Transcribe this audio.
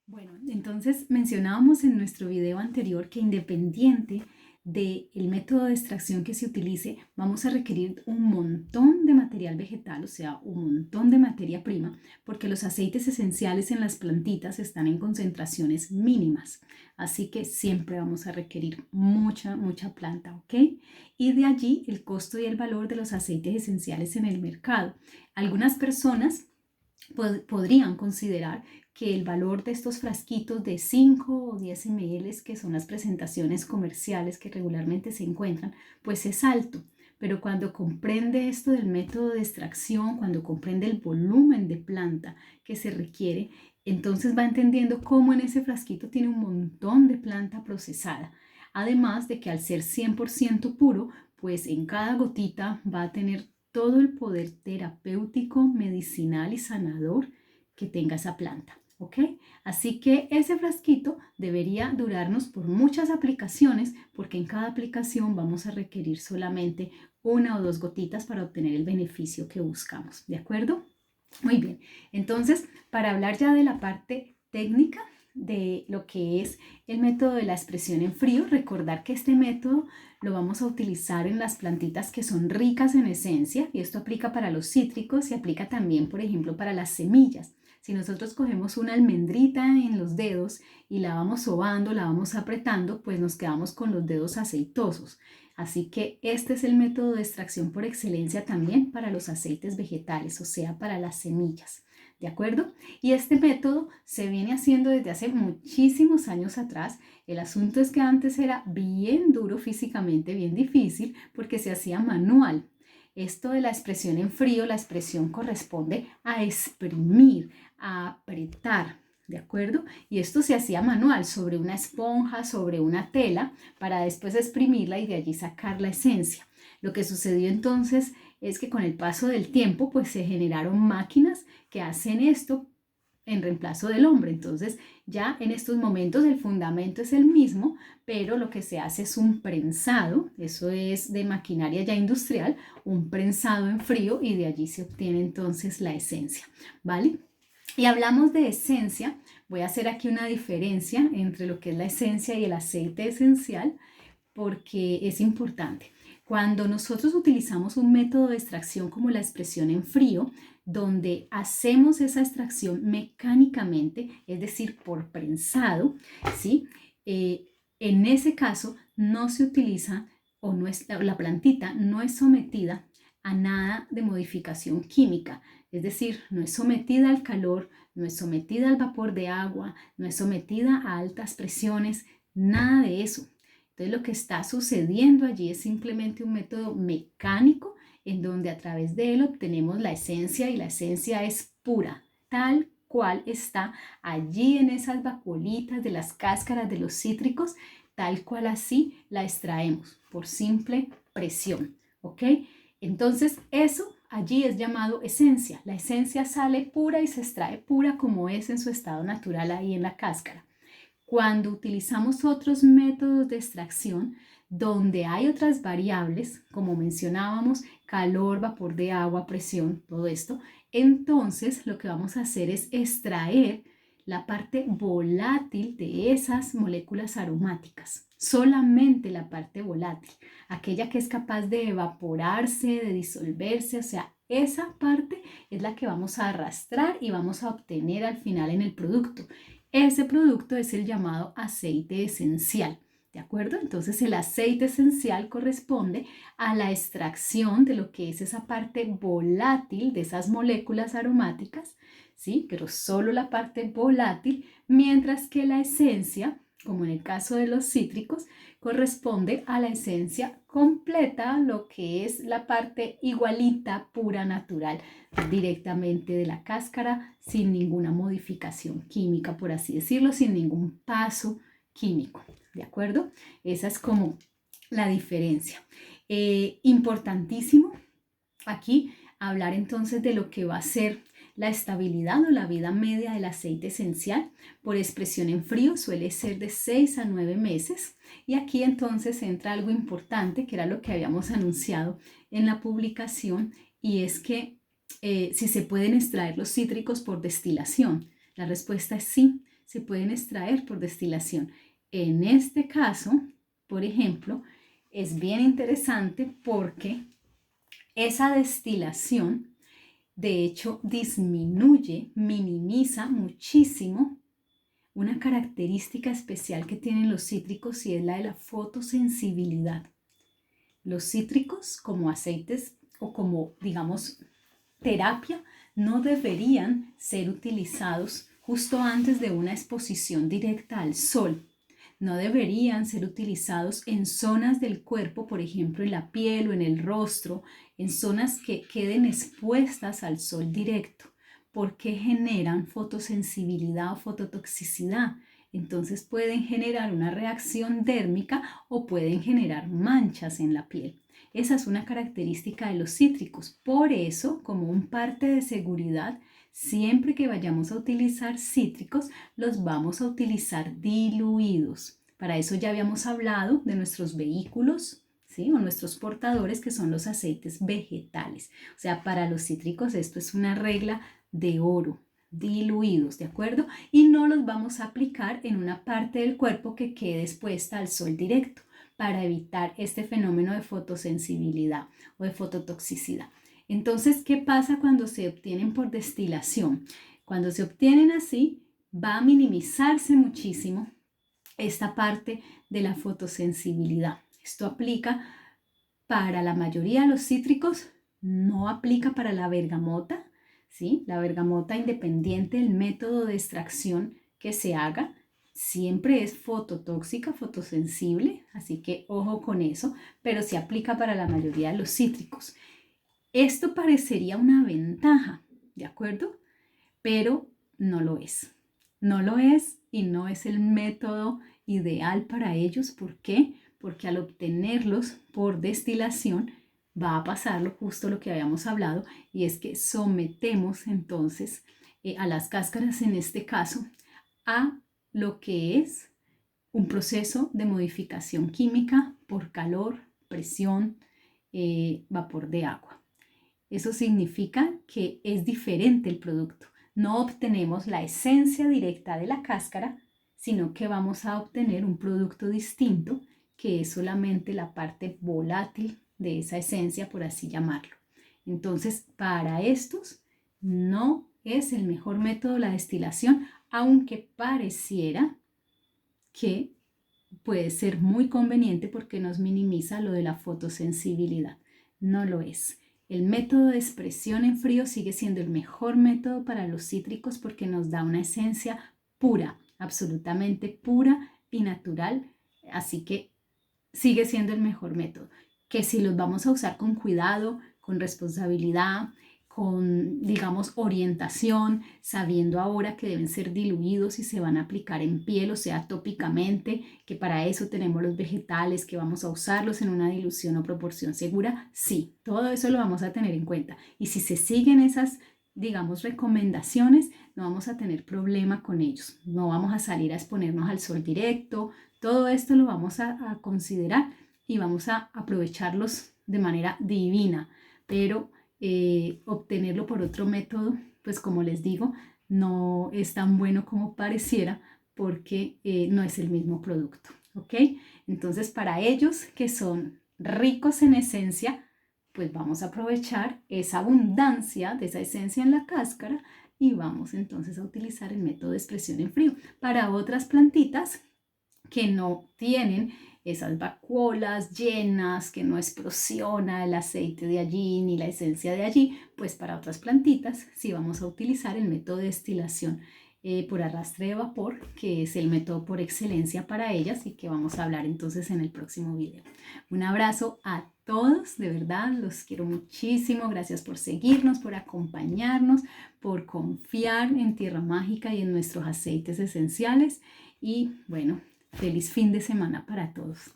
Bueno, entonces mencionábamos en nuestro video anterior que independiente del método de extracción que se utilice, vamos a requerir un montón de material vegetal, o sea, un montón de materia prima, porque los aceites esenciales en las plantitas están en concentraciones mínimas. Así que siempre vamos a requerir mucha planta, ¿ok? Y de allí el costo y el valor de los aceites esenciales en el mercado. Algunas personas podrían considerar que el valor de estos frasquitos de 5 o 10 ml, que son las presentaciones comerciales que regularmente se encuentran, pues es alto. Pero cuando comprende esto del método de extracción, cuando comprende el volumen de planta que se requiere, entonces va entendiendo cómo en ese frasquito tiene un montón de planta procesada. Además de que al ser 100% puro, pues en cada gotita va a tener todo el poder terapéutico, medicinal y sanador que tenga esa planta. ¿Ok? Así que ese frasquito debería durarnos por muchas aplicaciones porque en cada aplicación vamos a requerir solamente una o dos gotitas para obtener el beneficio que buscamos. ¿De acuerdo? Muy bien. Entonces, para hablar ya de la parte técnica de lo que es el método de la expresión en frío, recordar que este método lo vamos a utilizar en las plantitas que son ricas en esencia y esto aplica para los cítricos y aplica también, por ejemplo, para las semillas. Si nosotros cogemos una almendrita en los dedos y la vamos sobando, la vamos apretando, pues nos quedamos con los dedos aceitosos. Así que este es el método de extracción por excelencia también para los aceites vegetales, o sea, para las semillas. ¿De acuerdo? Y este método se viene haciendo desde hace muchísimos años atrás. El asunto es que antes era bien duro físicamente, bien difícil, porque se hacía manual. Esto de la expresión en frío, la expresión corresponde a exprimir, a apretar, ¿de acuerdo? Y esto se hacía manual sobre una esponja, sobre una tela, para después exprimirla y de allí sacar la esencia. Lo que sucedió entonces es que con el paso del tiempo, pues se generaron máquinas que hacen esto en reemplazo del hombre. Entonces, ya en estos momentos el fundamento es el mismo, pero lo que se hace es un prensado, eso es de maquinaria ya industrial, un prensado en frío y de allí se obtiene entonces la esencia, ¿vale? Y hablamos de esencia, voy a hacer aquí una diferencia entre lo que es la esencia y el aceite esencial porque es importante. Cuando nosotros utilizamos un método de extracción como la expresión en frío, donde hacemos esa extracción mecánicamente, es decir, por prensado, ¿sí? En ese caso no se utiliza o no es, la plantita no es sometida a nada de modificación química, es decir, no es sometida al calor, no es sometida al vapor de agua, no es sometida a altas presiones, nada de eso. Entonces lo que está sucediendo allí es simplemente un método mecánico en donde a través de él obtenemos la esencia y la esencia es pura, tal cual está allí en esas vacuolitas de las cáscaras de los cítricos, tal cual así la extraemos por simple presión, ¿ok? Entonces eso allí es llamado esencia. La esencia sale pura y se extrae pura como es en su estado natural ahí en la cáscara. Cuando utilizamos otros métodos de extracción, donde hay otras variables, como mencionábamos, calor, vapor de agua, presión, todo esto, entonces lo que vamos a hacer es extraer la parte volátil de esas moléculas aromáticas, solamente la parte volátil, aquella que es capaz de evaporarse, de disolverse, o sea, esa parte es la que vamos a arrastrar y vamos a obtener al final en el producto. Ese producto es el llamado aceite esencial, ¿de acuerdo? Entonces el aceite esencial corresponde a la extracción de lo que es esa parte volátil de esas moléculas aromáticas, ¿sí? Pero solo la parte volátil, mientras que la esencia, como en el caso de los cítricos, corresponde a la esencia completa, lo que es la parte igualita, pura, natural, directamente de la cáscara, sin ninguna modificación química, por así decirlo, sin ningún paso químico, ¿de acuerdo? Esa es como la diferencia. Importantísimo aquí hablar entonces de lo que va a ser la estabilidad o la vida media del aceite esencial por expresión en frío suele ser de 6 a 9 meses. Y aquí entonces entra algo importante que era lo que habíamos anunciado en la publicación y es que si se pueden extraer los cítricos por destilación. La respuesta es sí. se pueden extraer por destilación. En este caso, por ejemplo, es bien interesante porque esa destilación, de hecho, disminuye, minimiza muchísimo una característica especial que tienen los cítricos y es la de la fotosensibilidad. Los cítricos como aceites o como, digamos, terapia no deberían ser utilizados justo antes de una exposición directa al sol. No deberían ser utilizados en zonas del cuerpo, por ejemplo, en la piel o en el rostro, en zonas que queden expuestas al sol directo, porque generan fotosensibilidad o fototoxicidad. Entonces pueden generar una reacción dérmica o pueden generar manchas en la piel. Esa es una característica de los cítricos. Por eso, como un parte de seguridad, siempre que vayamos a utilizar cítricos, los vamos a utilizar diluidos. Para eso ya habíamos hablado de nuestros vehículos, ¿sí? O nuestros portadores, que son los aceites vegetales. O sea, para los cítricos esto es una regla de oro, diluidos, ¿de acuerdo? Y no los vamos a aplicar en una parte del cuerpo que quede expuesta al sol directo para evitar este fenómeno de fotosensibilidad o de fototoxicidad. Entonces, ¿qué pasa cuando se obtienen por destilación? Cuando se obtienen así, va a minimizarse muchísimo esta parte de la fotosensibilidad. Esto aplica para la mayoría de los cítricos, no aplica para la bergamota, ¿sí? La bergamota, independiente del método de extracción que se haga, siempre es fototóxica, fotosensible, así que ojo con eso, pero se aplica para la mayoría de los cítricos. Esto parecería una ventaja, ¿de acuerdo? Pero no lo es. No lo es y no es el método ideal para ellos. ¿Por qué? Porque al obtenerlos por destilación va a pasar justo lo que habíamos hablado, y es que sometemos entonces a las cáscaras, en este caso, a lo que es un proceso de modificación química por calor, presión, vapor de agua. Eso significa que es diferente el producto. No obtenemos la esencia directa de la cáscara, sino que vamos a obtener un producto distinto, que es solamente la parte volátil de esa esencia, por así llamarlo. Entonces, para estos no es el mejor método la destilación, aunque pareciera que puede ser muy conveniente porque nos minimiza lo de la fotosensibilidad. No lo es. El método de expresión en frío sigue siendo el mejor método para los cítricos porque nos da una esencia pura, absolutamente pura y natural. Así que sigue siendo el mejor método. Que si los vamos a usar con cuidado, con responsabilidad, con, digamos, orientación, sabiendo ahora que deben ser diluidos y se van a aplicar en piel, o sea, tópicamente, que para eso tenemos los vegetales, que vamos a usarlos en una dilución o proporción segura. Sí, todo eso lo vamos a tener en cuenta. Y si se siguen esas, digamos, recomendaciones, no vamos a tener problema con ellos. No vamos a salir a exponernos al sol directo. Todo esto lo vamos a considerar y vamos a aprovecharlos de manera divina, pero obtenerlo por otro método, pues como les digo, no es tan bueno como pareciera porque no es el mismo producto, ¿ok? Entonces, para ellos que son ricos en esencia, pues vamos a aprovechar esa abundancia de esa esencia en la cáscara y vamos entonces a utilizar el método de expresión en frío. Para otras plantitas que no tienen esas vacuolas llenas, que no explosiona el aceite de allí ni la esencia de allí, pues para otras plantitas sí vamos a utilizar el método de destilación por arrastre de vapor, que es el método por excelencia para ellas y que vamos a hablar entonces en el próximo video. Un abrazo a todos, de verdad, los quiero muchísimo. Gracias por seguirnos, por acompañarnos, por confiar en Tierra Mágica y en nuestros aceites esenciales. Y bueno, feliz fin de semana para todos.